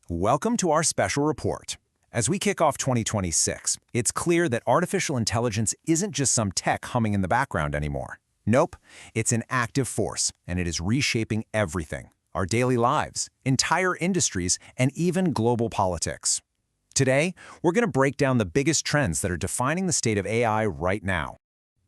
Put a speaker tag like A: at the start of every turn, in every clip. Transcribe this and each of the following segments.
A: Welcome to our special report. As we kick off 2026, it's clear that artificial intelligence isn't just some tech humming in the background anymore. Nope, it's an active force, and it is reshaping everything: our daily lives, entire industries, and even global politics. Today, we're going to break down the biggest trends that are defining the state of AI right now.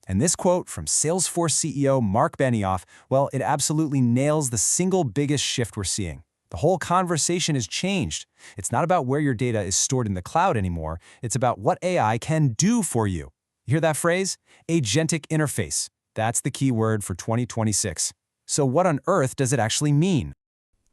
A: And this quote from Salesforce CEO Mark Benioff, well, it absolutely nails the single biggest shift we're seeing. The whole conversation has changed. It's not about where your data is stored in the cloud anymore. It's about what AI can do for you. You hear that phrase? Agentic interface. That's the key word for 2026. So what on earth does it actually mean?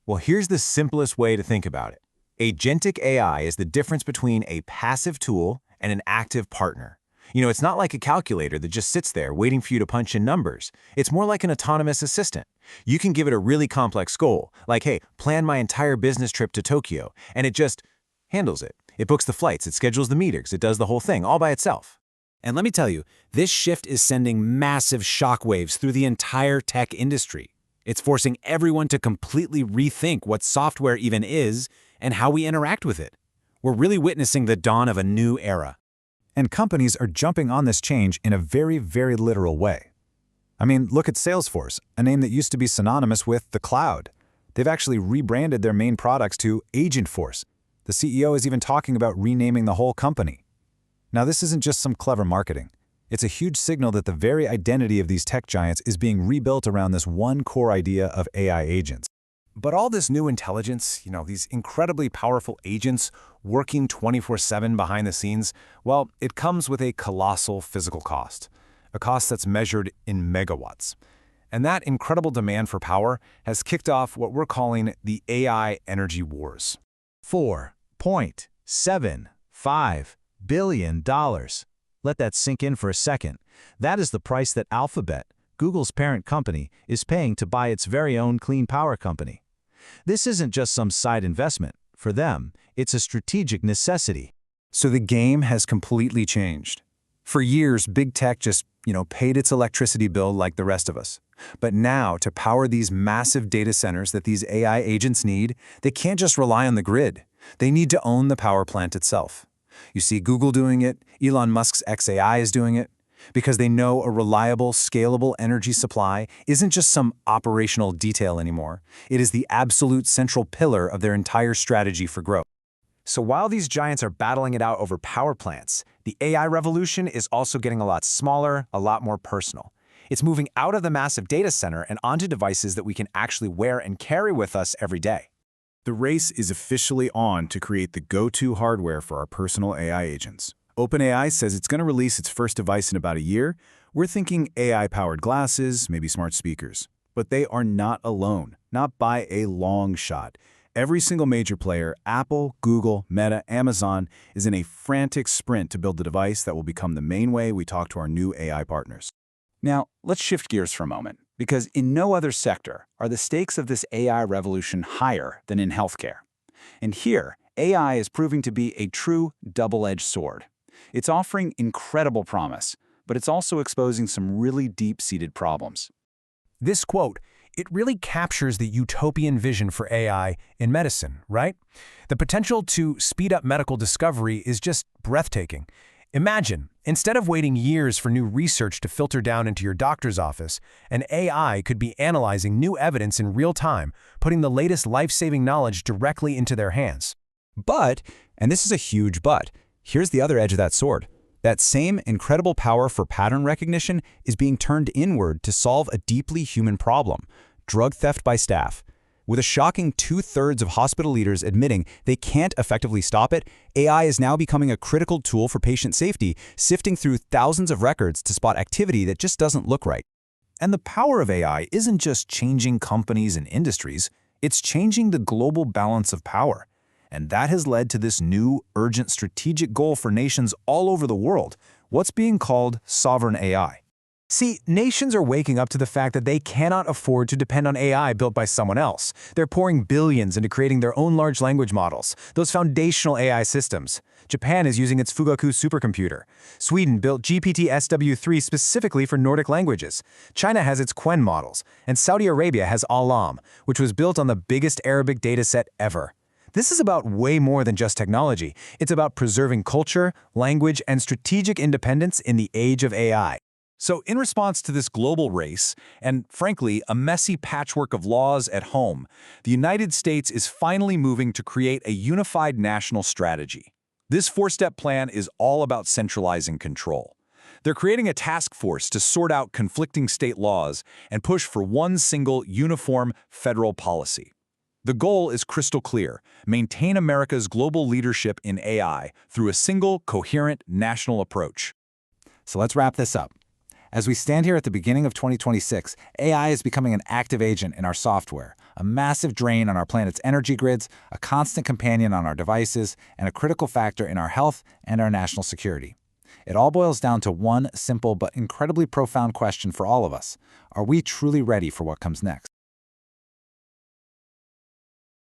B: Well, here's the simplest way to think about it. Agentic AI is the difference between a passive tool and an active partner. It's not like a calculator that just sits there waiting for you to punch in numbers. It's more like an autonomous assistant. You can give it a really complex goal, like, hey, plan my entire business trip to Tokyo, and it just handles it. It books the flights, it schedules the meetings, it does the whole thing all by itself.
A: And let me tell you, this shift is sending massive shockwaves through the entire tech industry. It's forcing everyone to completely rethink what software even is and how we interact with it. We're really witnessing the dawn of a new era.
C: And companies are jumping on this change in a very, very literal way. I mean, look at Salesforce, a name that used to be synonymous with the cloud. They've actually rebranded their main products to Agentforce. The CEO is even talking about renaming the whole company. Now, this isn't just some clever marketing. It's a huge signal that the very identity of these tech giants is being rebuilt around this one core idea of AI agents.
A: But all this new intelligence, these incredibly powerful agents working 24/7 behind the scenes, well, it comes with a colossal physical cost, a cost that's measured in megawatts. And that incredible demand for power has kicked off what we're calling the AI energy wars.
D: $4.75 billion. Let that sink in for a second. That is the price that Alphabet, Google's parent company, is paying to buy its very own clean power company. This isn't just some side investment. For them, it's a strategic necessity.
C: So the game has completely changed. For years, big tech just, paid its electricity bill like the rest of us. But now, to power these massive data centers that these AI agents need, they can't just rely on the grid. They need to own the power plant itself. You see Google doing it, Elon Musk's xAI is doing it, because they know a reliable, scalable energy supply isn't just some operational detail anymore. It is the absolute central pillar of their entire strategy for growth.
A: So while these giants are battling it out over power plants, the AI revolution is also getting a lot smaller, a lot more personal. It's moving out of the massive data center and onto devices that we can actually wear and carry with us every day.
E: The race is officially on to create the go-to hardware for our personal AI agents. OpenAI says it's going to release its first device in about a year. We're thinking AI-powered glasses, maybe smart speakers. But they are not alone, not by a long shot. Every single major player, Apple, Google, Meta, Amazon, is in a frantic sprint to build the device that will become the main way we talk to our new AI partners.
F: Now, let's shift gears for a moment, because in no other sector are the stakes of this AI revolution higher than in healthcare. And here, AI is proving to be a true double-edged sword. It's offering incredible promise, but it's also exposing some really deep-seated problems.
A: This quote, it really captures the utopian vision for AI in medicine, right? The potential to speed up medical discovery is just breathtaking. Imagine, instead of waiting years for new research to filter down into your doctor's office, an AI could be analyzing new evidence in real time, putting the latest life-saving knowledge directly into their hands.
C: But, and this is a huge but, here's the other edge of that sword. That same incredible power for pattern recognition is being turned inward to solve a deeply human problem: drug theft by staff. With a shocking 2/3 of hospital leaders admitting they can't effectively stop it, AI is now becoming a critical tool for patient safety, sifting through thousands of records to spot activity that just doesn't look right. And the power of AI isn't just changing companies and industries, it's changing the global balance of power. And that has led to this new, urgent strategic goal for nations all over the world, what's being called sovereign AI. See, nations are waking up to the fact that they cannot afford to depend on AI built by someone else. They're pouring billions into creating their own large language models, those foundational AI systems. Japan is using its Fugaku supercomputer. Sweden built GPT-SW3 specifically for Nordic languages. China has its Qwen models, and Saudi Arabia has Alam, which was built on the biggest Arabic dataset ever.
B: This is about way more than just technology. It's about preserving culture, language, and strategic independence in the age of AI.
F: So in response to this global race, and frankly, a messy patchwork of laws at home, the United States is finally moving to create a unified national strategy. This four-step plan is all about centralizing control. They're creating a task force to sort out conflicting state laws and push for one single, uniform federal policy. The goal is crystal clear: maintain America's global leadership in AI through a single, coherent national approach.
A: So let's wrap this up. As we stand here at the beginning of 2026, AI is becoming an active agent in our software, a massive drain on our planet's energy grids, a constant companion on our devices, and a critical factor in our health and our national security. It all boils down to one simple but incredibly profound question for all of us: are we truly ready for what comes next?